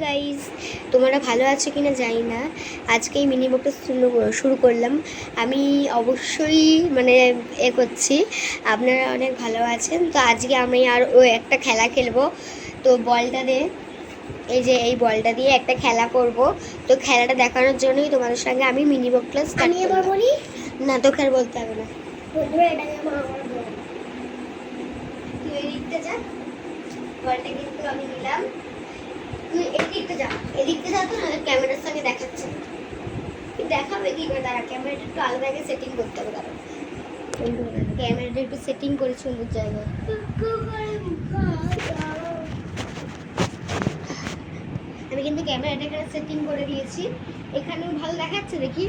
Guys, তোমরা ভালো আছো কিনা জানি না। আজকে এই মিনি ব্লগটা শুরু করলাম। আমি অবশ্যই করছি, আপনারা অনেক ভালো আছেন। তো আজকে আমি আর একটা খেলা খেলবো। তো বলটা দিয়ে, এই যে এই বলটা দিয়ে একটা খেলা করব। তো খেলাটা দেখানোর জন্যই তোমাদের সঙ্গে আমি মিনি ব্লগটা স্টার্ট করলাম। আমি এবার বলি না, তোকে আর বলতে হবে না। তুই এদিকটা যা, বলটা কিন্তু আমি নিলাম। তুই এদিকটা যা, এদিকটা যা। তো না ক্যামেরার সঙ্গে দেখাচ্ছে, দেখাবে কি করে? তারা ক্যামেরাটা একটু আলাদাকে সেটিং করতে হবে। তারা ক্যামেরাটা একটু সেটিং করে সুন্দর জায়গায়। আমি কিন্তু ক্যামেরাটা এখানে সেটিং করে দিয়েছি। এখানেও ভালো দেখাচ্ছে, দেখি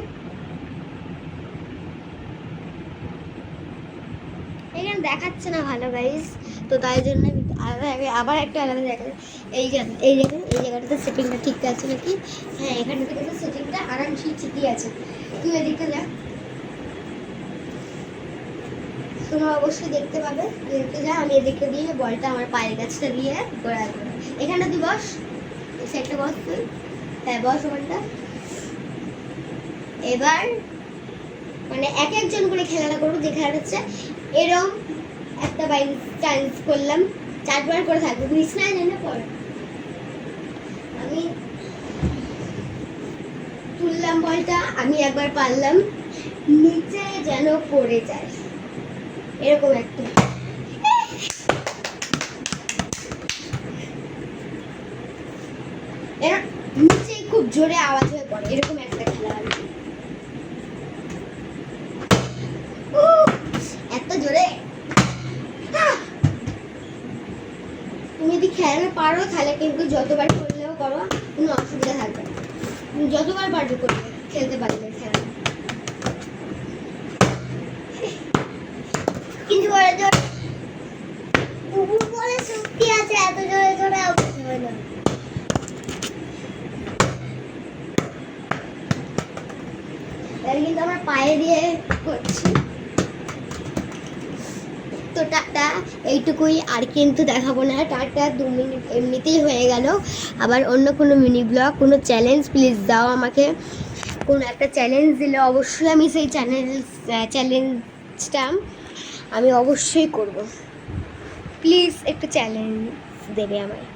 এখানে দেখাচ্ছে না ভালো গাইস। তো তাই জন্য আবার একটা আলাদা জায়গা, এই জায়গাটাতে সেটিংটা ঠিক আছে নাকি? হ্যাঁ, এখানে থেকে সেটিংটা আরামসে ঠিকই আছে। তুই এদিকে যা, তোমরা অবশ্যই দেখতে পাবে। এদিকে যা, আমি এদিকে দিয়ে বলটা আমার পায়ের কাছটা দিয়ে গোড়া দেবো। এখানে তুই বস, এই সাইডটা বস তুই। হ্যাঁ বস ওখানটা। এবার এক একজন করে খেলাটা করবো। যে খেলাটা হচ্ছে এরম একটা বাইক চান্স করলাম, 4বার করে থাকবে। বিছনায় নেমে পড়ে আমি তুললাম বলটা, আমি একবার পারলাম, নিচে যেন পড়ে যায় এরকম একটা। এরা নিচে খুব জোরে আওয়াজ হয়ে পড়ে এরকম একটা খেলা। এত জোরে তুমি যদি খেলা পারো তাহলে কিন্তু যতবার করলেও করো, কোনো অসুবিধা থাকবে না। তুমি যতবার পারবে করবে, খেলতে পারবে খেলা। কিন্তু বলে শক্তি আছে, এত জোরে জোরে আওয়াজ হয় না। তাহলে কিন্তু আমার পায়ে দিয়ে করছি। তো টাটা, এইটুকুই, আর কিন্তু দেখাবো না। টাটা, 2 মিনিট এমনিতেই হয়ে গেল। আবার অন্য কোনো মিনি ব্লগ, কোনো চ্যালেঞ্জ প্লিজ দাও আমাকে। কোনো একটা চ্যালেঞ্জ দিলে অবশ্যই আমি সেই চ্যালেঞ্জটা আমি অবশ্যই করব। প্লিজ একটু চ্যালেঞ্জ দেবে আমায়।